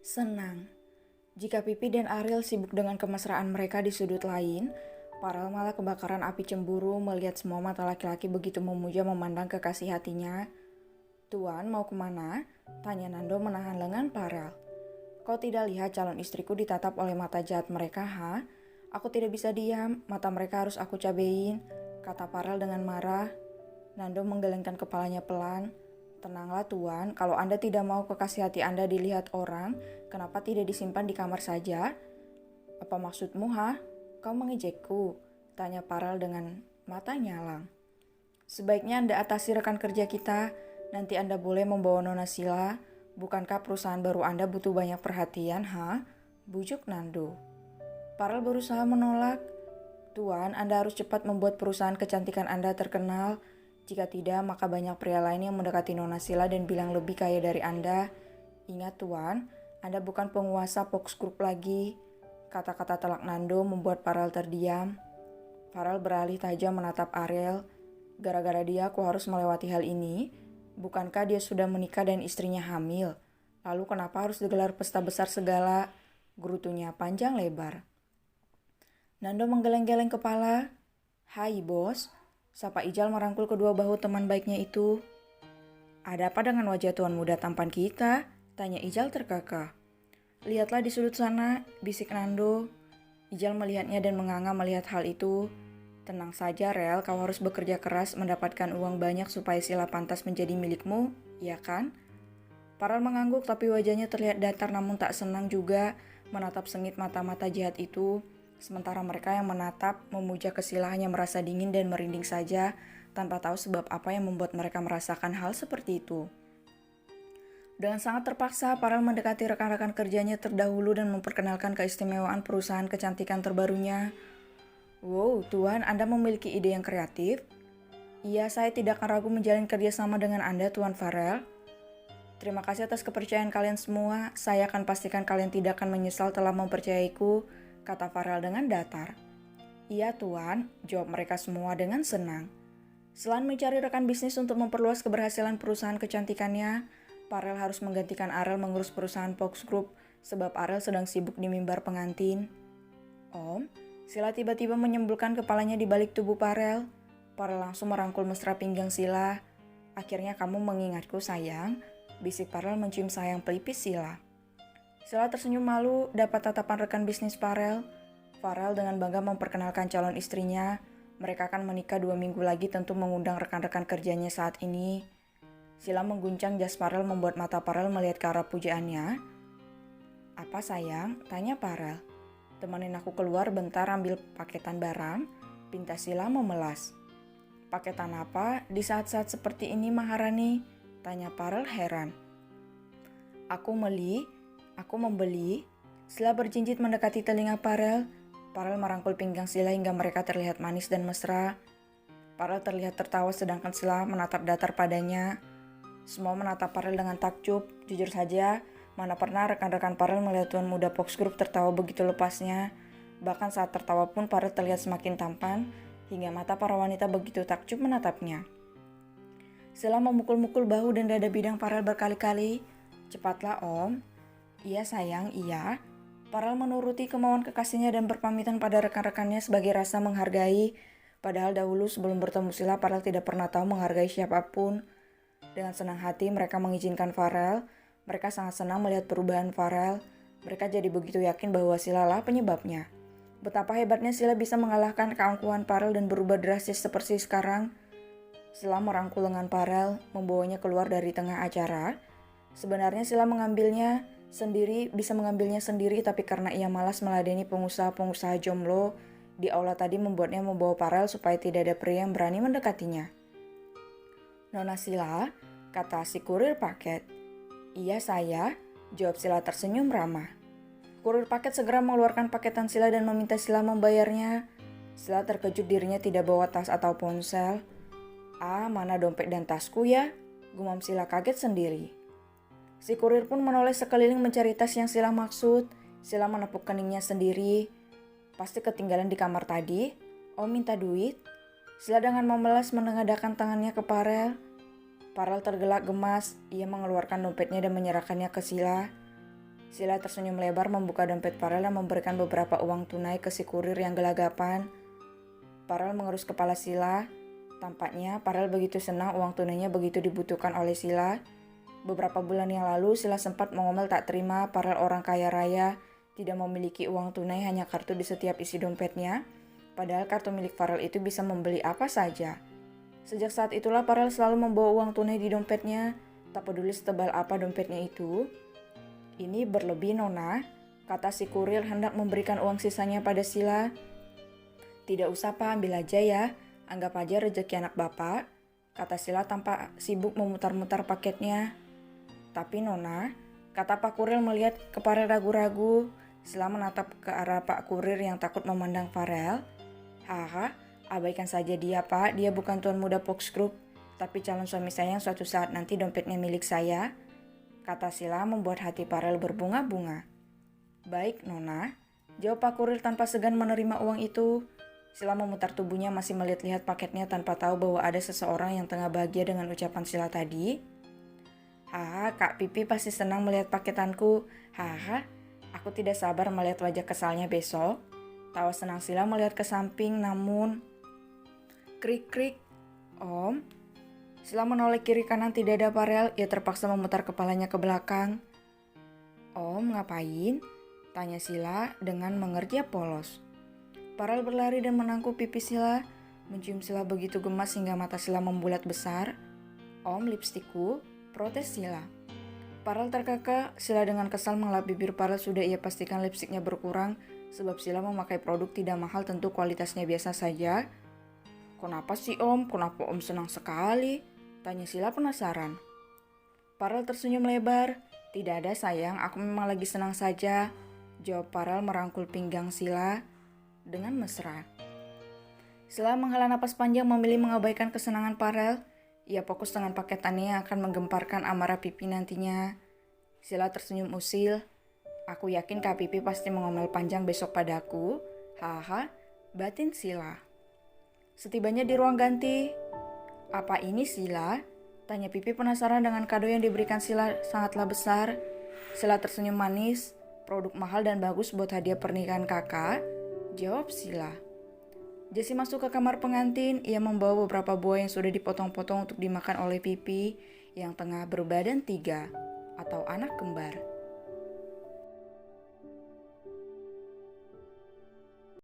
Senang. Jika Pipi dan Ariel sibuk dengan kemesraan mereka di sudut lain, Farel malah kebakaran api cemburu melihat semua mata laki-laki begitu memuja memandang kekasih hatinya. "Tuan, mau kemana?" tanya Nando menahan lengan Farel. "Kau tidak lihat calon istriku ditatap oleh mata jahat mereka, ha? Aku tidak bisa diam, mata mereka harus aku cabein," kata Farel dengan marah. Nando menggelengkan kepalanya pelan. "Tenanglah Tuan, kalau Anda tidak mau kekasih hati Anda dilihat orang, kenapa tidak disimpan di kamar saja?" "Apa maksudmu, ha? Kau mengejekku?" tanya Farel dengan mata nyalang. "Sebaiknya Anda atasi rekan kerja kita, nanti Anda boleh membawa Nona Sila. Bukankah perusahaan baru Anda butuh banyak perhatian, ha?" bujuk Nando. Farel berusaha menolak. "Tuan, Anda harus cepat membuat perusahaan kecantikan Anda terkenal. Jika tidak, maka banyak pria lain yang mendekati Nona Sila dan bilang lebih kaya dari Anda. Ingat Tuan, Anda bukan penguasa Fox Group lagi." Kata-kata telak Nando membuat Farel terdiam. Farel beralih tajam menatap Ariel. "Gara-gara dia aku harus melewati hal ini. Bukankah dia sudah menikah dan istrinya hamil? Lalu kenapa harus digelar pesta besar segala?" Gerutunya panjang lebar. Nando menggeleng-geleng kepala. "Hai bos," sapa Ijal merangkul kedua bahu teman baiknya itu. "Ada apa dengan wajah tuan muda tampan kita?" tanya Ijal terkekeh. "Lihatlah di sudut sana," bisik Nando. Ijal melihatnya dan menganga melihat hal itu. "Tenang saja Rel, kau harus bekerja keras mendapatkan uang banyak supaya Sila pantas menjadi milikmu, ya kan?" Farel mengangguk tapi wajahnya terlihat datar namun tak senang juga menatap sengit mata-mata jahat itu. Sementara mereka yang menatap, memuja ke Sila hanya merasa dingin dan merinding saja, tanpa tahu sebab apa yang membuat mereka merasakan hal seperti itu. Dengan sangat terpaksa, Farel mendekati rekan-rekan kerjanya terdahulu dan memperkenalkan keistimewaan perusahaan kecantikan terbarunya. "Wow, Tuan, Anda memiliki ide yang kreatif." "Iya, saya tidak akan ragu menjalin kerjasama dengan Anda, Tuan Farel." "Terima kasih atas kepercayaan kalian semua. Saya akan pastikan kalian tidak akan menyesal telah mempercayaiku," kata Farel dengan datar. "Iya, Tuan," jawab mereka semua dengan senang. Selain mencari rekan bisnis untuk memperluas keberhasilan perusahaan kecantikannya, Farel harus menggantikan Ariel mengurus perusahaan Fox Group sebab Ariel sedang sibuk di mimbar pengantin. "Om," Sila tiba-tiba menyembulkan kepalanya di balik tubuh Farel. Farel langsung merangkul mesra pinggang Sila. "Akhirnya kamu mengingatku sayang," bisik Farel mencium sayang pelipis Sila. Sila tersenyum malu dapat tatapan rekan bisnis Farel. Farel dengan bangga memperkenalkan calon istrinya. Mereka akan menikah 2 minggu lagi, tentu mengundang rekan-rekan kerjanya saat ini. Sila mengguncang jas Farel membuat mata Farel melihat ke arah pujaannya. "Apa sayang?" tanya Farel. "Temenin aku keluar bentar ambil paketan barang," pinta Sila memelas. "Paketan apa di saat-saat seperti ini Maharani?" tanya Farel heran. Aku membeli." Sila berjinjit mendekati telinga Farel. Farel merangkul pinggang Sila hingga mereka terlihat manis dan mesra. Farel terlihat tertawa sedangkan Sila menatap datar padanya. Semua menatap Farel dengan takjub. Jujur saja, mana pernah rekan-rekan Farel melihat tuan muda Fox Group tertawa begitu lepasnya. Bahkan saat tertawa pun Farel terlihat semakin tampan, hingga mata para wanita begitu takjub menatapnya. Sila memukul-mukul bahu dan dada bidang Farel berkali-kali. "Cepatlah Om." "Iya sayang, iya." Farel menuruti kemauan kekasihnya dan berpamitan pada rekan-rekannya sebagai rasa menghargai. Padahal dahulu sebelum bertemu Sila, Farel tidak pernah tahu menghargai siapapun. Dengan senang hati mereka mengizinkan Farel. Mereka sangat senang melihat perubahan Farel. Mereka jadi begitu yakin bahwa Sila lah penyebabnya. Betapa hebatnya Sila bisa mengalahkan keangkuhan Farel dan berubah drastis seperti sekarang. Sila merangkul lengan Farel, membawanya keluar dari tengah acara. Sebenarnya Sila bisa mengambilnya sendiri, tapi karena ia malas meladeni pengusaha-pengusaha jomblo di aula tadi membuatnya membawa Farel supaya tidak ada pria yang berani mendekatinya. "Nona Sila," kata si kurir paket. "Iya saya," jawab Sila tersenyum ramah. Kurir paket segera mengeluarkan paketan Sila dan meminta Sila membayarnya. Sila terkejut dirinya tidak bawa tas atau ponsel. Mana dompet dan tasku ya? Gumam Sila kaget sendiri. Si kurir pun menoleh sekeliling mencari tas yang Sila maksud. Sila menepuk keningnya sendiri. Pasti ketinggalan di kamar tadi. Om minta duit. Sila dengan memelas menengadahkan tangannya ke Farel. Farel tergelak gemas. Ia mengeluarkan dompetnya dan menyerahkannya ke Sila. Sila tersenyum lebar membuka dompet Farel dan memberikan beberapa uang tunai ke si kurir yang gelagapan. Farel mengerus kepala Sila. Tampaknya Farel begitu senang uang tunainya begitu dibutuhkan oleh Sila. Beberapa bulan yang lalu Sila sempat mengomel tak terima Farel orang kaya raya tidak memiliki uang tunai, hanya kartu di setiap isi dompetnya. Padahal kartu milik Farel itu bisa membeli apa saja. Sejak saat itulah Farel selalu membawa uang tunai di dompetnya, tak peduli setebal apa dompetnya itu. Ini berlebih Nona, kata si kurir hendak memberikan uang sisanya pada Sila. Tidak usah Pak, ambil aja ya, anggap aja rezeki anak bapak, kata Sila tanpa sibuk memutar-mutar paketnya. Tapi Nona, kata Pak Kurir melihat ke Farel ragu-ragu. Sila menatap ke arah Pak Kurir yang takut memandang Farel. Abaikan saja dia Pak, dia bukan tuan muda Fox Group, tapi calon suami saya yang suatu saat nanti dompetnya milik saya, kata Sila membuat hati Farel berbunga-bunga. Baik Nona, jawab Pak Kurir tanpa segan menerima uang itu. Sila memutar tubuhnya masih melihat-lihat paketnya tanpa tahu bahwa ada seseorang yang tengah bahagia dengan ucapan Sila tadi. Kak Pipi pasti senang melihat paketanku. Aku tidak sabar melihat wajah kesalnya besok. Tawa senang Sila melihat ke samping, namun krik-krik. Om. Sila menoleh kiri kanan tidak ada Farel. Ia terpaksa memutar kepalanya ke belakang. Om ngapain? Tanya Sila dengan mengerja polos. Farel berlari dan menangkuk pipi Sila. Mencium Sila begitu gemas hingga mata Sila membulat besar. Om, lipstikku, protes Sila. Farel terkekeh. Sila dengan kesal mengelap bibir Farel. Sudah ia pastikan lipstiknya berkurang. Sebab Sila memakai produk tidak mahal, tentu kualitasnya biasa saja. Kenapa sih Om? Kenapa Om senang sekali? Tanya Sila penasaran. Farel tersenyum lebar. Tidak ada sayang, aku memang lagi senang saja, jawab Farel merangkul pinggang Sila dengan mesra. Sila menghela napas panjang memilih mengabaikan kesenangan Farel. Ia fokus dengan paketannya yang akan menggemparkan amarah Pipi nantinya. Sila tersenyum usil. Aku yakin Kak Pipi pasti mengomel panjang besok padaku. Batin Sila. Setibanya di ruang ganti. Apa ini Sila? Tanya Pipi penasaran dengan kado yang diberikan Sila sangatlah besar. Sila tersenyum manis. Produk mahal dan bagus buat hadiah pernikahan kakak, jawab Sila. Jessie masuk ke kamar pengantin. Ia membawa beberapa buah yang sudah dipotong-potong untuk dimakan oleh Pipi yang tengah berbadan 3 atau anak kembar.